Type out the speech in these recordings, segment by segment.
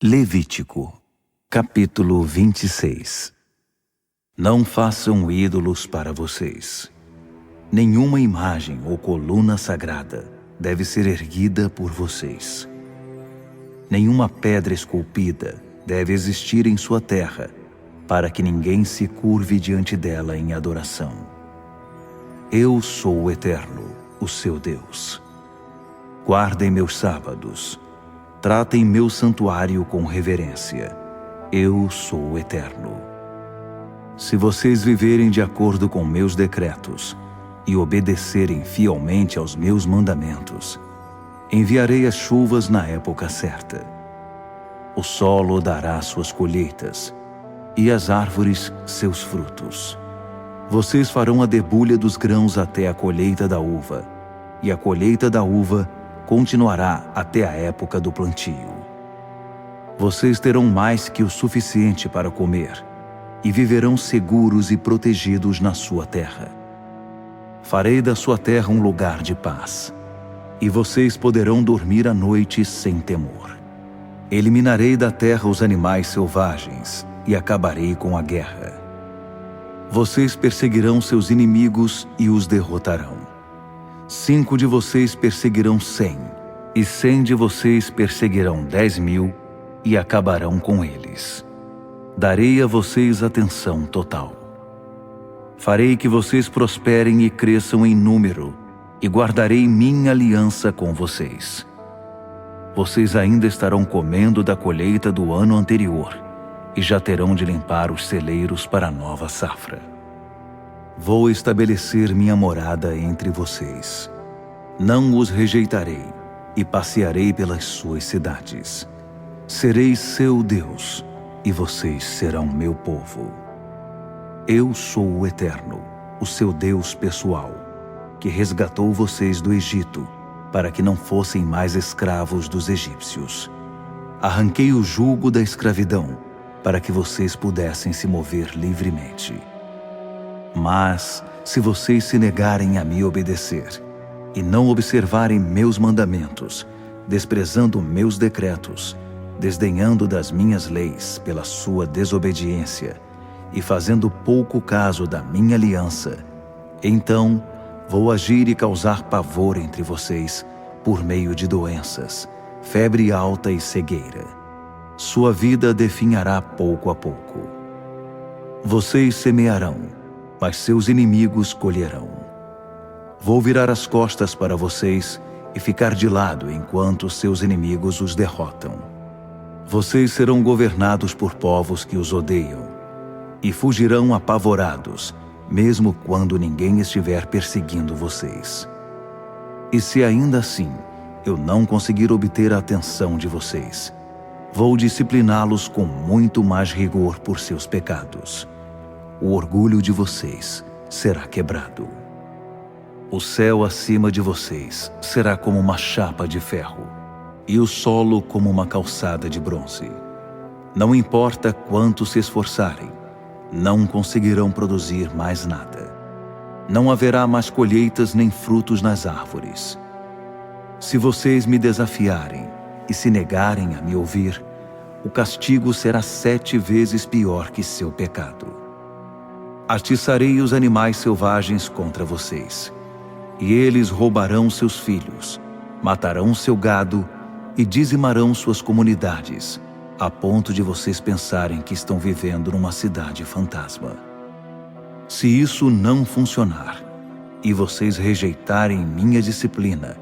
Levítico, capítulo 26. Não façam ídolos para vocês. Nenhuma imagem ou coluna sagrada deve ser erguida por vocês. Nenhuma pedra esculpida deve existir em sua terra, para que ninguém se curve diante dela em adoração. Eu sou o Eterno, o seu Deus. Guardem meus sábados. Tratem meu santuário com reverência. Eu sou o Eterno. Se vocês viverem de acordo com meus decretos e obedecerem fielmente aos meus mandamentos, enviarei as chuvas na época certa. O solo dará suas colheitas e as árvores seus frutos. Vocês farão a debulha dos grãos até a colheita da uva, e a colheita da uva continuará até a época do plantio. Vocês terão mais que o suficiente para comer e viverão seguros e protegidos na sua terra. Farei da sua terra um lugar de paz, e vocês poderão dormir à noite sem temor. Eliminarei da terra os animais selvagens e acabarei com a guerra. Vocês perseguirão seus inimigos e os derrotarão. 5 de vocês perseguirão 100, e 100 de vocês perseguirão 10.000 e acabarão com eles. Darei a vocês atenção total. Farei que vocês prosperem e cresçam em número, e guardarei minha aliança com vocês. Vocês ainda estarão comendo da colheita do ano anterior, e já terão de limpar os celeiros para a nova safra. Vou estabelecer minha morada entre vocês. Não os rejeitarei e passearei pelas suas cidades. Serei seu Deus e vocês serão meu povo. Eu sou o Eterno, o seu Deus pessoal, que resgatou vocês do Egito para que não fossem mais escravos dos egípcios. Arranquei o jugo da escravidão para que vocês pudessem se mover livremente. Mas, se vocês se negarem a me obedecer e não observarem meus mandamentos, desprezando meus decretos, desdenhando das minhas leis pela sua desobediência e fazendo pouco caso da minha aliança, então vou agir e causar pavor entre vocês por meio de doenças, febre alta e cegueira. Sua vida definhará pouco a pouco. Vocês semearão, mas seus inimigos colherão. Vou virar as costas para vocês e ficar de lado enquanto seus inimigos os derrotam. Vocês serão governados por povos que os odeiam e fugirão apavorados, mesmo quando ninguém estiver perseguindo vocês. E se ainda assim eu não conseguir obter a atenção de vocês, vou discipliná-los com muito mais rigor por seus pecados. O orgulho de vocês será quebrado. O céu acima de vocês será como uma chapa de ferro, e o solo como uma calçada de bronze. Não importa quanto se esforçarem, não conseguirão produzir mais nada. Não haverá mais colheitas nem frutos nas árvores. Se vocês me desafiarem e se negarem a me ouvir, o castigo será 7 vezes pior que seu pecado. Atiçarei os animais selvagens contra vocês, e eles roubarão seus filhos, matarão seu gado e dizimarão suas comunidades, a ponto de vocês pensarem que estão vivendo numa cidade fantasma. Se isso não funcionar, e vocês rejeitarem minha disciplina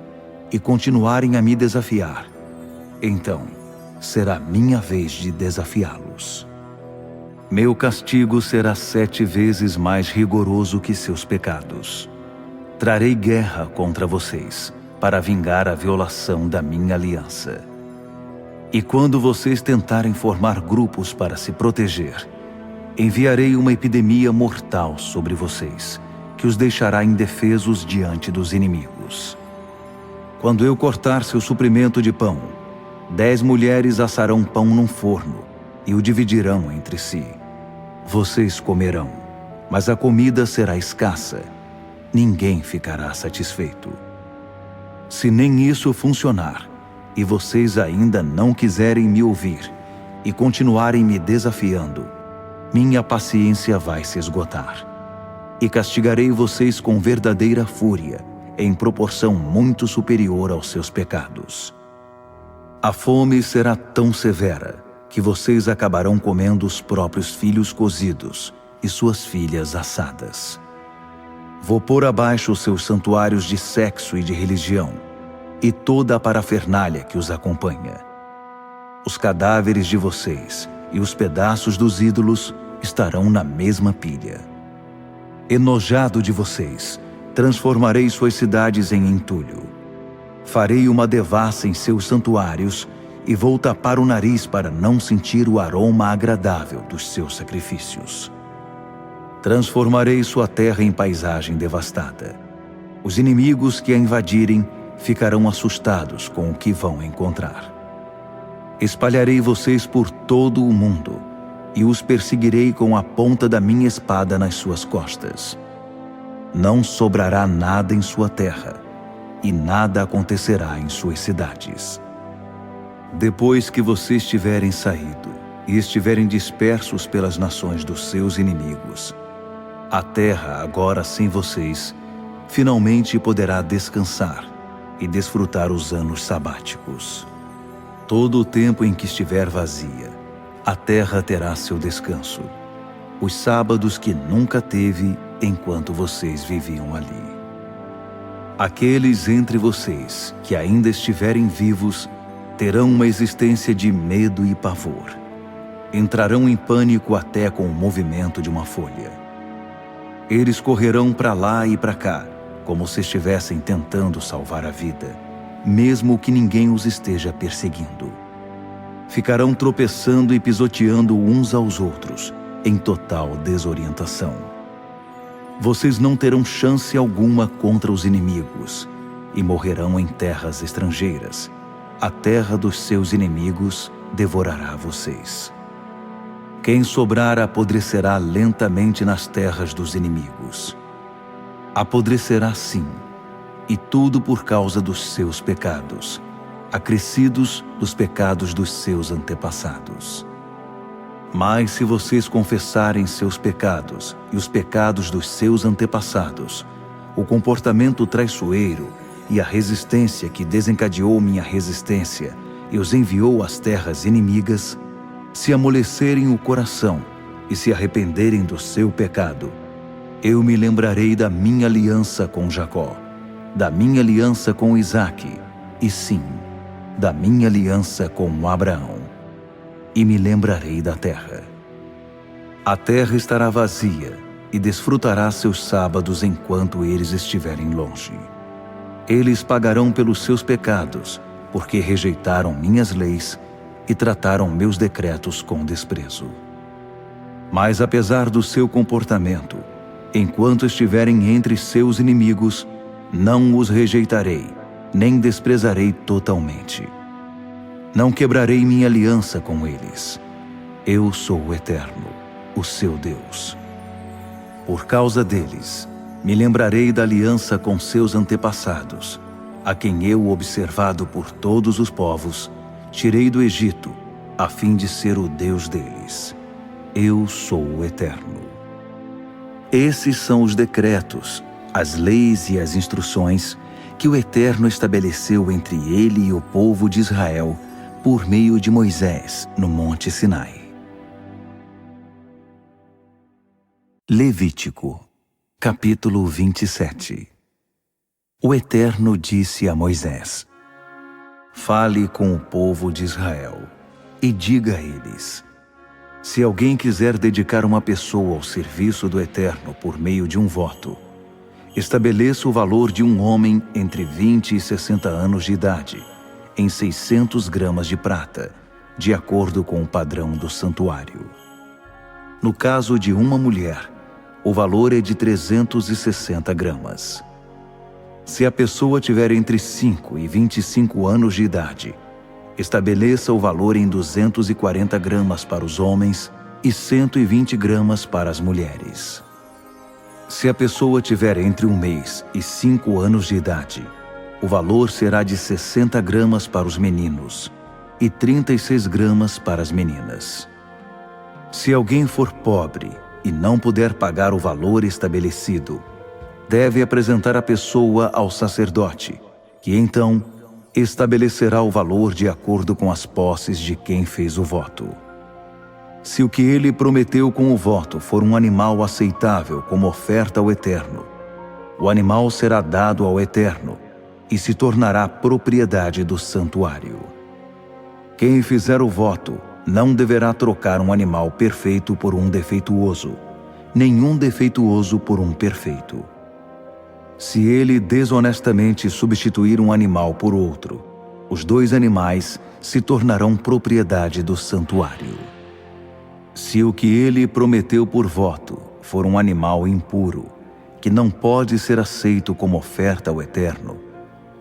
e continuarem a me desafiar, então será minha vez de desafiá-los. Meu castigo será 7 vezes mais rigoroso que seus pecados. Trarei guerra contra vocês, para vingar a violação da minha aliança. E quando vocês tentarem formar grupos para se proteger, enviarei uma epidemia mortal sobre vocês, que os deixará indefesos diante dos inimigos. Quando eu cortar seu suprimento de pão, 10 mulheres assarão pão num forno e o dividirão entre si. Vocês comerão, mas a comida será escassa. Ninguém ficará satisfeito. Se nem isso funcionar, e vocês ainda não quiserem me ouvir e continuarem me desafiando, minha paciência vai se esgotar. E castigarei vocês com verdadeira fúria, em proporção muito superior aos seus pecados. A fome será tão severa que vocês acabarão comendo os próprios filhos cozidos e suas filhas assadas. Vou pôr abaixo os seus santuários de sexo e de religião, e toda a parafernália que os acompanha. Os cadáveres de vocês e os pedaços dos ídolos estarão na mesma pilha. Enojado de vocês, transformarei suas cidades em entulho. Farei uma devassa em seus santuários e vou tapar o nariz para não sentir o aroma agradável dos seus sacrifícios. Transformarei sua terra em paisagem devastada. Os inimigos que a invadirem ficarão assustados com o que vão encontrar. Espalharei vocês por todo o mundo e os perseguirei com a ponta da minha espada nas suas costas. Não sobrará nada em sua terra e nada acontecerá em suas cidades. Depois que vocês tiverem saído e estiverem dispersos pelas nações dos seus inimigos, a terra, agora sem vocês, finalmente poderá descansar e desfrutar os anos sabáticos. Todo o tempo em que estiver vazia, a terra terá seu descanso, os sábados que nunca teve enquanto vocês viviam ali. Aqueles entre vocês que ainda estiverem vivos terão uma existência de medo e pavor. Entrarão em pânico até com o movimento de uma folha. Eles correrão para lá e para cá, como se estivessem tentando salvar a vida, mesmo que ninguém os esteja perseguindo. Ficarão tropeçando e pisoteando uns aos outros, em total desorientação. Vocês não terão chance alguma contra os inimigos e morrerão em terras estrangeiras. A terra dos seus inimigos devorará vocês. Quem sobrar apodrecerá lentamente nas terras dos inimigos. Apodrecerá sim, e tudo por causa dos seus pecados, acrescidos dos pecados dos seus antepassados. Mas se vocês confessarem seus pecados e os pecados dos seus antepassados, o comportamento traiçoeiro e a resistência que desencadeou minha resistência e os enviou às terras inimigas, se amolecerem o coração e se arrependerem do seu pecado, eu me lembrarei da minha aliança com Jacó, da minha aliança com Isaque, e sim, da minha aliança com Abraão, e me lembrarei da terra. A terra estará vazia e desfrutará seus sábados enquanto eles estiverem longe. Eles pagarão pelos seus pecados, porque rejeitaram minhas leis e trataram meus decretos com desprezo. Mas apesar do seu comportamento, enquanto estiverem entre seus inimigos, não os rejeitarei, nem desprezarei totalmente. Não quebrarei minha aliança com eles. Eu sou o Eterno, o seu Deus. Por causa deles, me lembrarei da aliança com seus antepassados, a quem eu, observado por todos os povos, tirei do Egito, a fim de ser o Deus deles. Eu sou o Eterno. Esses são os decretos, as leis e as instruções que o Eterno estabeleceu entre ele e o povo de Israel por meio de Moisés no Monte Sinai. Levítico, capítulo 27. O Eterno disse a Moisés: Fale com o povo de Israel e diga a eles: se alguém quiser dedicar uma pessoa ao serviço do Eterno por meio de um voto, estabeleça o valor de um homem entre 20 e 60 anos de idade, em 600 gramas de prata, de acordo com o padrão do santuário. No caso de uma mulher, o valor é de 360 gramas. Se a pessoa tiver entre 5 e 25 anos de idade, estabeleça o valor em 240 gramas para os homens e 120 gramas para as mulheres. Se a pessoa tiver entre 1 mês e 5 anos de idade, o valor será de 60 gramas para os meninos e 36 gramas para as meninas. Se alguém for pobre e não puder pagar o valor estabelecido, deve apresentar a pessoa ao sacerdote, que então estabelecerá o valor de acordo com as posses de quem fez o voto. Se o que ele prometeu com o voto for um animal aceitável como oferta ao Eterno, o animal será dado ao Eterno e se tornará propriedade do santuário. Quem fizer o voto não deverá trocar um animal perfeito por um defeituoso, nenhum defeituoso por um perfeito. Se ele desonestamente substituir um animal por outro, os dois animais se tornarão propriedade do santuário. Se o que ele prometeu por voto for um animal impuro, que não pode ser aceito como oferta ao Eterno,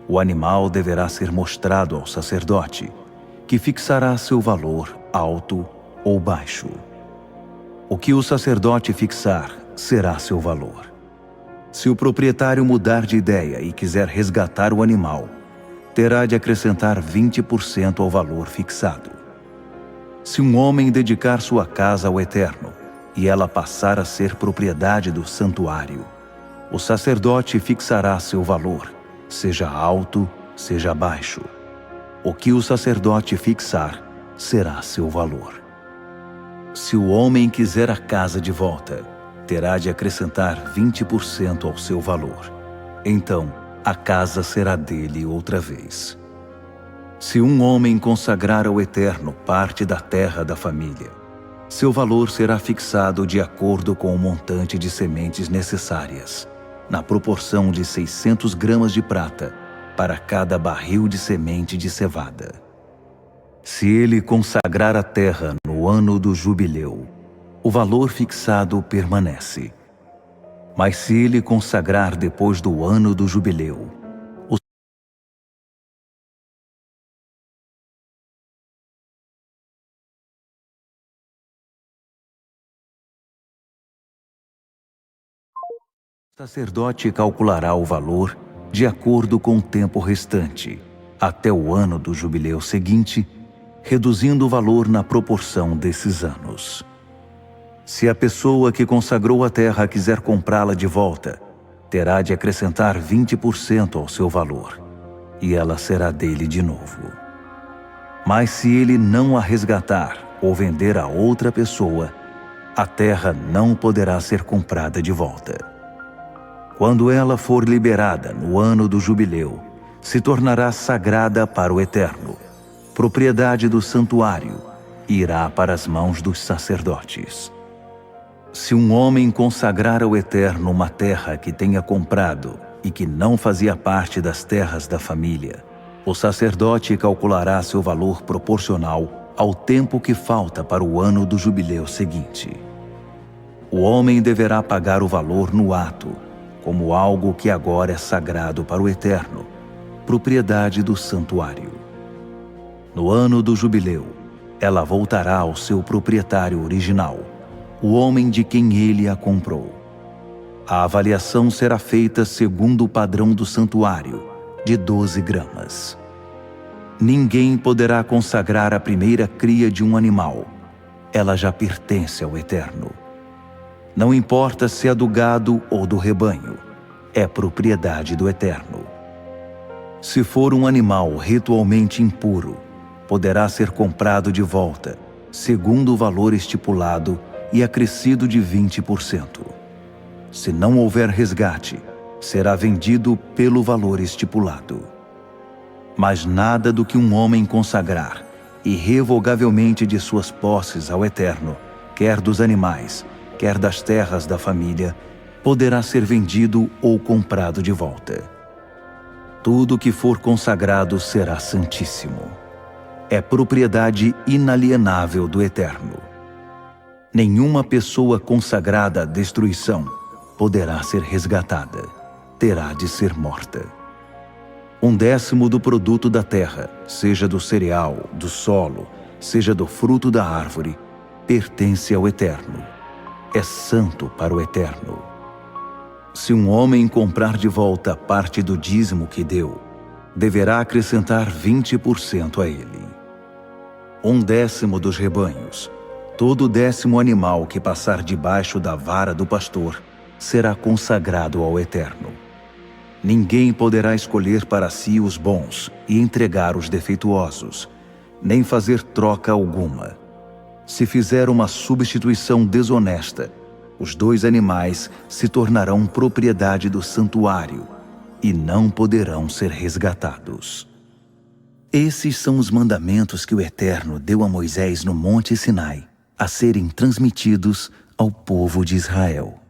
o animal deverá ser mostrado ao sacerdote, que fixará seu valor alto ou baixo. O que o sacerdote fixar será seu valor. Se o proprietário mudar de ideia e quiser resgatar o animal, terá de acrescentar 20% ao valor fixado. Se um homem dedicar sua casa ao Eterno e ela passar a ser propriedade do santuário, o sacerdote fixará seu valor, seja alto, seja baixo. O que o sacerdote fixar será seu valor. Se o homem quiser a casa de volta, terá de acrescentar 20% ao seu valor. Então, a casa será dele outra vez. Se um homem consagrar ao Eterno parte da terra da família, seu valor será fixado de acordo com o montante de sementes necessárias, na proporção de 600 gramas de prata para cada barril de semente de cevada. Se ele consagrar a terra no ano do jubileu, o valor fixado permanece. Mas se ele consagrar depois do ano do jubileu, o sacerdote calculará o valor de acordo com o tempo restante, até o ano do jubileu seguinte, reduzindo o valor na proporção desses anos. Se a pessoa que consagrou a terra quiser comprá-la de volta, terá de acrescentar 20% ao seu valor, e ela será dele de novo. Mas se ele não a resgatar ou vender a outra pessoa, a terra não poderá ser comprada de volta. Quando ela for liberada no ano do jubileu, se tornará sagrada para o Eterno, propriedade do santuário, e irá para as mãos dos sacerdotes. Se um homem consagrar ao Eterno uma terra que tenha comprado e que não fazia parte das terras da família, o sacerdote calculará seu valor proporcional ao tempo que falta para o ano do jubileu seguinte. O homem deverá pagar o valor no ato, como algo que agora é sagrado para o Eterno, propriedade do santuário. No ano do jubileu, ela voltará ao seu proprietário original, o homem de quem ele a comprou. A avaliação será feita segundo o padrão do santuário, de 12 gramas. Ninguém poderá consagrar a primeira cria de um animal. Ela já pertence ao Eterno. Não importa se é do gado ou do rebanho, é propriedade do Eterno. Se for um animal ritualmente impuro, poderá ser comprado de volta, segundo o valor estipulado e acrescido de 20%. Se não houver resgate, será vendido pelo valor estipulado. Mas nada do que um homem consagrar, irrevogavelmente de suas posses ao Eterno, quer dos animais, quer das terras da família, poderá ser vendido ou comprado de volta. Tudo que for consagrado será santíssimo. É propriedade inalienável do Eterno. Nenhuma pessoa consagrada à destruição poderá ser resgatada. Terá de ser morta. 1/10 do produto da terra, seja do cereal, do solo, seja do fruto da árvore, pertence ao Eterno. É santo para o Eterno. Se um homem comprar de volta parte do dízimo que deu, deverá acrescentar 20% a ele. 1/10 dos rebanhos. Todo 10º animal que passar debaixo da vara do pastor será consagrado ao Eterno. Ninguém poderá escolher para si os bons e entregar os defeituosos, nem fazer troca alguma. Se fizer uma substituição desonesta, os 2 animais se tornarão propriedade do santuário e não poderão ser resgatados. Esses são os mandamentos que o Eterno deu a Moisés no Monte Sinai, a serem transmitidos ao povo de Israel.